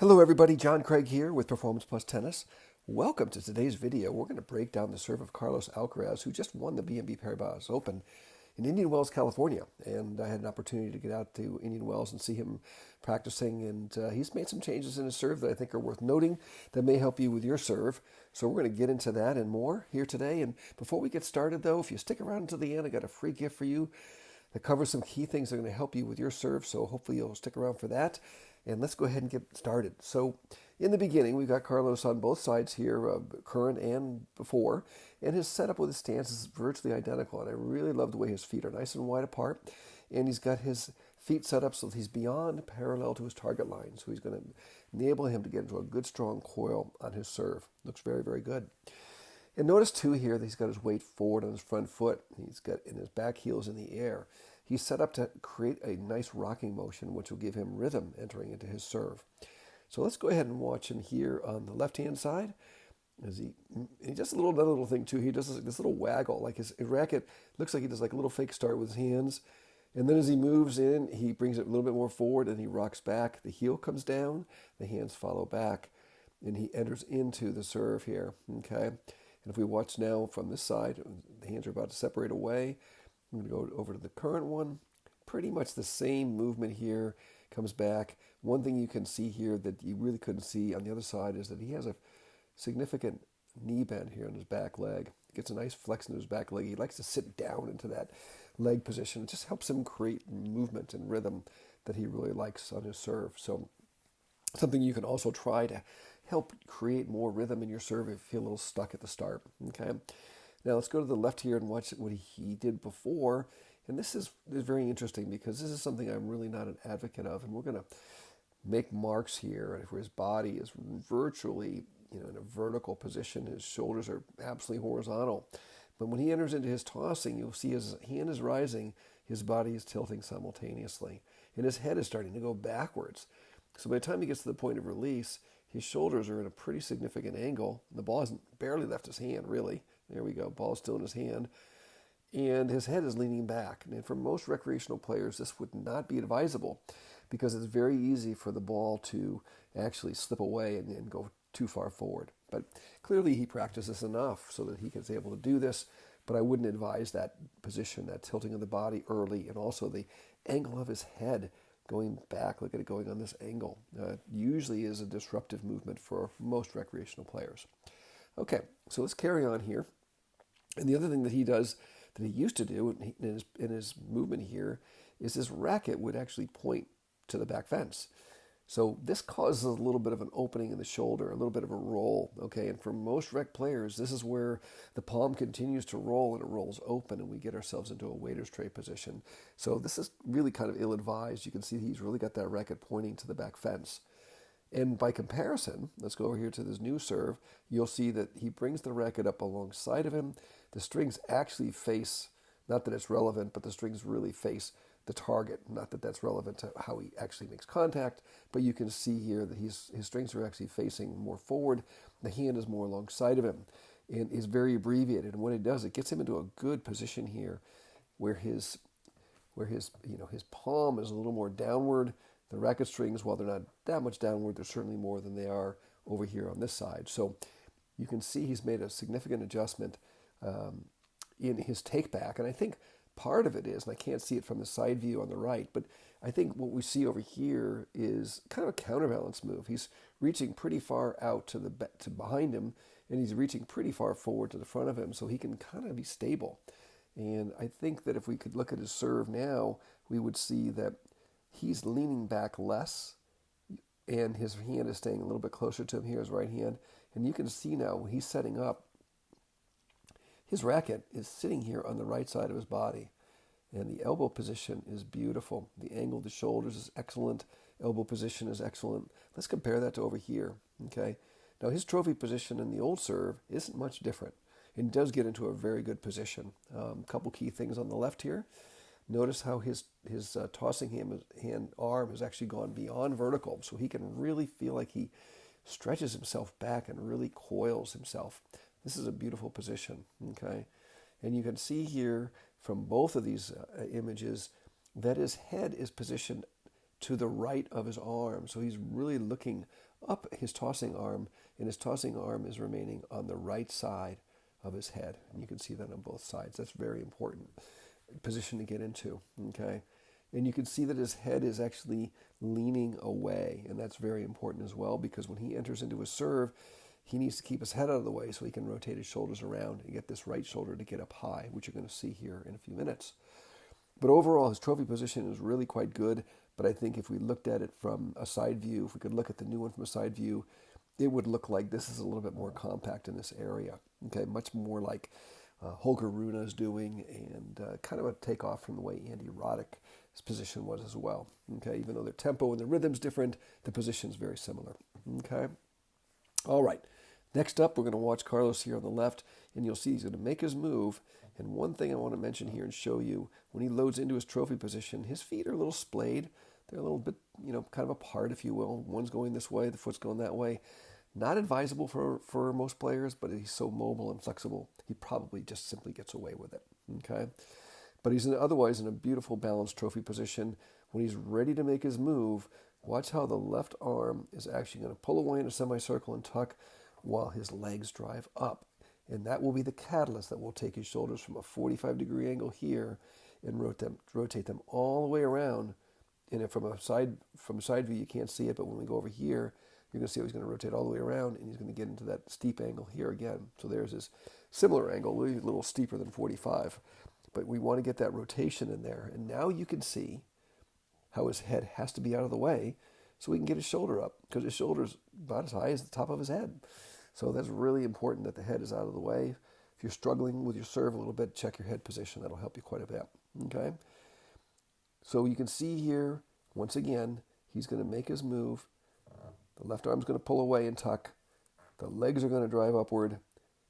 Hello everybody, John Craig here with Performance Plus Tennis. Welcome to today's video. We're going to break down the serve of Carlos Alcaraz, who just won the BNP Paribas Open in Indian Wells, California. And I had an opportunity to get out to Indian Wells and see him practicing, and he's made some changes in his serve that I think are worth noting that may help you with your serve. So we're going to get into that and more here today. And before we get started though, if you stick around until the end, I got a free gift for you that covers some key things that are going to help you with your serve. So hopefully you'll stick around for that. And let's go ahead and get started. So in the beginning, we've got Carlos on both sides here, current and before. And his setup with his stance is virtually identical. And I really love the way his feet are nice and wide apart. And he's got his feet set up so that he's beyond parallel to his target line. So he's going to enable him to get into a good, strong coil on his serve. Looks very, very good. And notice too here that he's got his weight forward on his front foot. He's got in his back heels in the air. He's set up to create a nice rocking motion, which will give him rhythm entering into his serve. So let's go ahead and watch him here on the left-hand side. As he does another little thing too. He does this little waggle, like his racket looks like he does like a little fake start with his hands. And then as he moves in, he brings it a little bit more forward and he rocks back. The heel comes down, the hands follow back, and he enters into the serve here, okay? And if we watch now from this side, the hands are about to separate away. I'm going to go over to the current one. Pretty much the same movement here, comes back. One thing you can see here that you really couldn't see on the other side is that he has a significant knee bend here on his back leg. He gets a nice flex in his back leg. He likes to sit down into that leg position. It just helps him create movement and rhythm that he really likes on his serve. So something you can also try to help create more rhythm in your serve if you feel a little stuck at the start. Okay. Now let's go to the left here and watch what he did before. And this is very interesting because this is something I'm really not an advocate of. And we're going to make marks here where his body is virtually, in a vertical position. His shoulders are absolutely horizontal. But when he enters into his tossing, you'll see his hand is rising, his body is tilting simultaneously, and his head is starting to go backwards. So by the time he gets to the point of release, his shoulders are in a pretty significant angle. The ball hasn't barely left his hand, really. There we go. Ball is still in his hand. And his head is leaning back. And for most recreational players, this would not be advisable because it's very easy for the ball to actually slip away and go too far forward. But clearly he practices enough so that he is able to do this. But I wouldn't advise that position, that tilting of the body early, and also the angle of his head going back. Look at it going on this angle. Usually is a disruptive movement for most recreational players. Okay, so let's carry on here. And the other thing that he does, that he used to do in his movement here, is his racket would actually point to the back fence. So this causes a little bit of an opening in the shoulder, a little bit of a roll, okay? And for most rec players, this is where the palm continues to roll and it rolls open and we get ourselves into a waiter's tray position. So this is really kind of ill-advised. You can see he's really got that racket pointing to the back fence. And by comparison, let's go over here to this new serve, you'll see that he brings the racket up alongside of him. The strings actually face, not that it's relevant, but the strings really face the target. Not that that's relevant to how he actually makes contact, but you can see here that his strings are actually facing more forward. The hand is more alongside of him and is very abbreviated. And what it does, it gets him into a good position here where his palm is a little more downward. The racket strings, while they're not that much downward, they're certainly more than they are over here on this side. So you can see he's made a significant adjustment in his take back. And I think part of it is, and I can't see it from the side view on the right, but I think what we see over here is kind of a counterbalance move. He's reaching pretty far out to behind him, and he's reaching pretty far forward to the front of him, so he can kind of be stable. And I think that if we could look at his serve now, we would see that he's leaning back less, and his hand is staying a little bit closer to him here, his right hand. And you can see now when he's setting up, his racket is sitting here on the right side of his body. And the elbow position is beautiful. The angle of the shoulders is excellent. Elbow position is excellent. Let's compare that to over here, okay? Now his trophy position in the old serve isn't much different. It does get into a very good position. A couple key things on the left here. Notice how his tossing hand arm has actually gone beyond vertical, so he can really feel like he stretches himself back and really coils himself. This is a beautiful position, okay? And you can see here from both of these images that his head is positioned to the right of his arm. So he's really looking up his tossing arm, and his tossing arm is remaining on the right side of his head. And you can see that on both sides. That's very important position to get into, okay? And you can see that his head is actually leaning away, and that's very important as well, because when he enters into his serve, he needs to keep his head out of the way so he can rotate his shoulders around and get this right shoulder to get up high, which you're going to see here in a few minutes. But overall, his trophy position is really quite good. But I think if we looked at it from a side view, if we could look at the new one from a side view, it would look like this is a little bit more compact in this area. Okay, much more like Holger Rune is doing, and kind of a takeoff from the way Andy Roddick's position was as well. Okay, even though their tempo and the rhythm's different, the position's very similar. Okay, all right. Next up, we're going to watch Carlos here on the left, and you'll see he's going to make his move. And one thing I want to mention here and show you, when he loads into his trophy position, his feet are a little splayed. They're a little bit, kind of apart, if you will. One's going this way, the foot's going that way. Not advisable for most players, but he's so mobile and flexible, he probably just simply gets away with it. Okay, but he's otherwise in a beautiful balanced trophy position. When he's ready to make his move, watch how the left arm is actually going to pull away in a semicircle and tuck while his legs drive up. And that will be the catalyst that will take his shoulders from a 45-degree angle here and rotate them all the way around. And if from a side view, you can't see it, but when we go over here, you're going to see how he's going to rotate all the way around, and he's going to get into that steep angle here again. So there's this similar angle, a little steeper than 45. But we want to get that rotation in there. And now you can see how his head has to be out of the way so we can get his shoulder up, because his shoulder is about as high as the top of his head. So that's really important that the head is out of the way. If you're struggling with your serve a little bit, check your head position. That'll help you quite a bit. Okay? So you can see here, once again, he's going to make his move. The left arm's going to pull away and tuck. The legs are going to drive upward,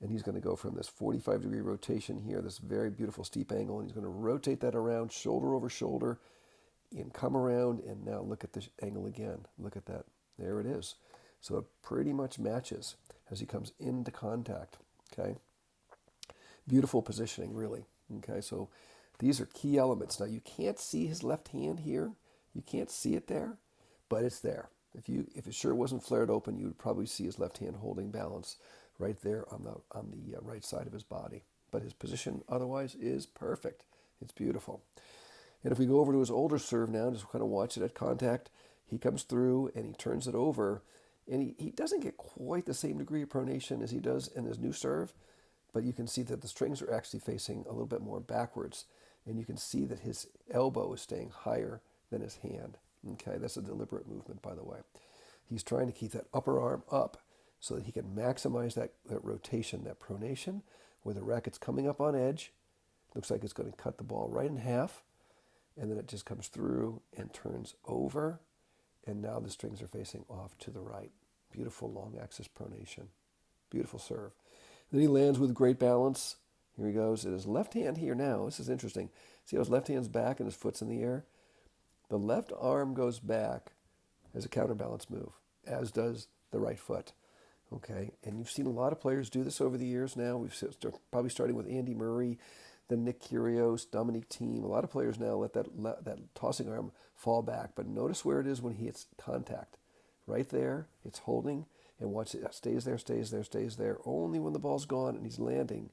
and he's going to go from this 45-degree rotation here, this very beautiful steep angle, and he's going to rotate that around, shoulder over shoulder, and come around, and now look at this angle again. Look at that. There it is. So it pretty much matches as he comes into contact. Okay? Beautiful positioning, really. Okay, so these are key elements. Now, you can't see his left hand here. You can't see it there, but it's there. If his shirt wasn't flared open, you would probably see his left hand holding balance right there on the right side of his body. But his position otherwise is perfect. It's beautiful. And if we go over to his older serve now, just kind of watch it at contact, he comes through and he turns it over, and he doesn't get quite the same degree of pronation as he does in his new serve, but you can see that the strings are actually facing a little bit more backwards, and you can see that his elbow is staying higher than his hand. Okay, that's a deliberate movement, by the way. He's trying to keep that upper arm up so that he can maximize that rotation, that pronation, where the racket's coming up on edge. Looks like it's going to cut the ball right in half, and then it just comes through and turns over, and now the strings are facing off to the right. Beautiful long axis pronation. Beautiful serve. Then he lands with great balance. Here he goes. And his left hand here now, this is interesting. See how his left hand's back and his foot's in the air? The left arm goes back as a counterbalance move, as does the right foot. Okay, and you've seen a lot of players do this over the years now. We've probably starting with Andy Murray, then Nick Kyrgios, Dominic Thiem. A lot of players now let that tossing arm fall back, but notice where it is when he hits contact. Right there, it's holding, and watch it stays there, stays there, stays there. Only when the ball's gone and he's landing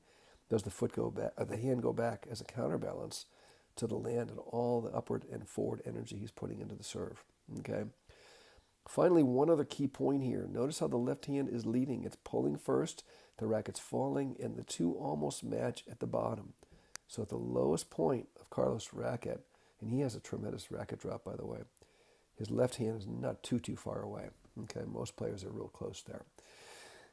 does the foot go back, the hand go back as a counterbalance to the land and all the upward and forward energy he's putting into the serve. Okay. Finally, one other key point here. Notice how the left hand is leading. It's pulling first, the racket's falling, and the two almost match at the bottom. So at the lowest point of Carlos' racket, and he has a tremendous racket drop, by the way, his left hand is not too far away. Okay, most players are real close there.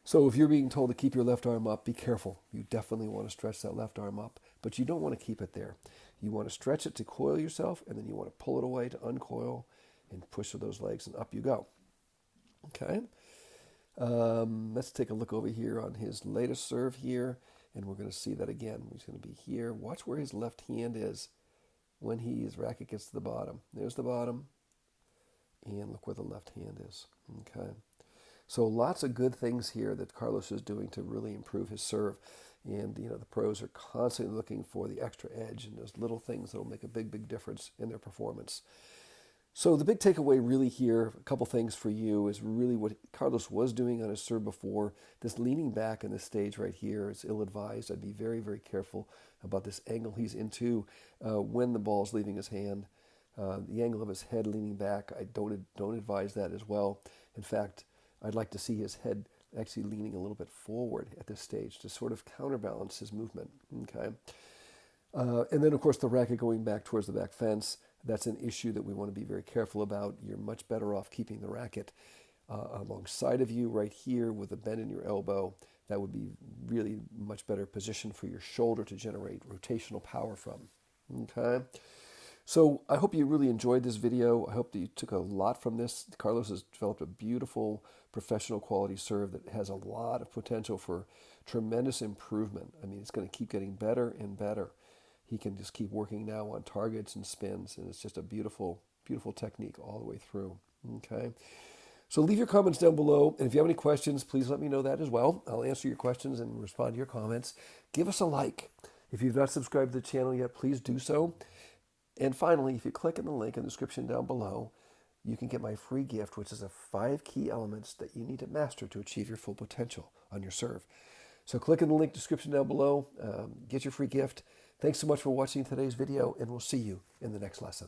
So if you're being told to keep your left arm up, be careful. You definitely want to stretch that left arm up, but you don't want to keep it there. You want to stretch it to coil yourself, and then you want to pull it away to uncoil and push with those legs, and up you go. Okay? Let's take a look over here on his latest serve here, and we're going to see that again. He's going to be here. Watch where his left hand is when his racket gets to the bottom. There's the bottom, and look where the left hand is. Okay? So lots of good things here that Carlos is doing to really improve his serve. And, the pros are constantly looking for the extra edge and those little things that will make a big difference in their performance. So the big takeaway really here, a couple things for you, is really what Carlos was doing on his serve before. This leaning back in this stage right here is ill-advised. I'd be very, very careful about this angle he's into when the ball is leaving his hand. The angle of his head leaning back, I don't advise that as well. In fact, I'd like to see his head actually leaning a little bit forward at this stage to sort of counterbalance his movement. Okay. And then, of course, the racket going back towards the back fence. That's an issue that we want to be very careful about. You're much better off keeping the racket alongside of you right here with a bend in your elbow. That would be really much better position for your shoulder to generate rotational power from. Okay. So I hope you really enjoyed this video. I hope that you took a lot from this. Carlos has developed a beautiful professional quality serve that has a lot of potential for tremendous improvement. I mean, it's going to keep getting better and better. He can just keep working now on targets and spins, and it's just a beautiful, beautiful technique all the way through. Okay. So leave your comments down below, and if you have any questions, please let me know that as well. I'll answer your questions and respond to your comments. Give us a like. If you've not subscribed to the channel yet, please do so. And finally, if you click on the link in the description down below, you can get my free gift, which is 5 key elements that you need to master to achieve your full potential on your serve. So click in the link description down below, get your free gift. Thanks so much for watching today's video, and we'll see you in the next lesson.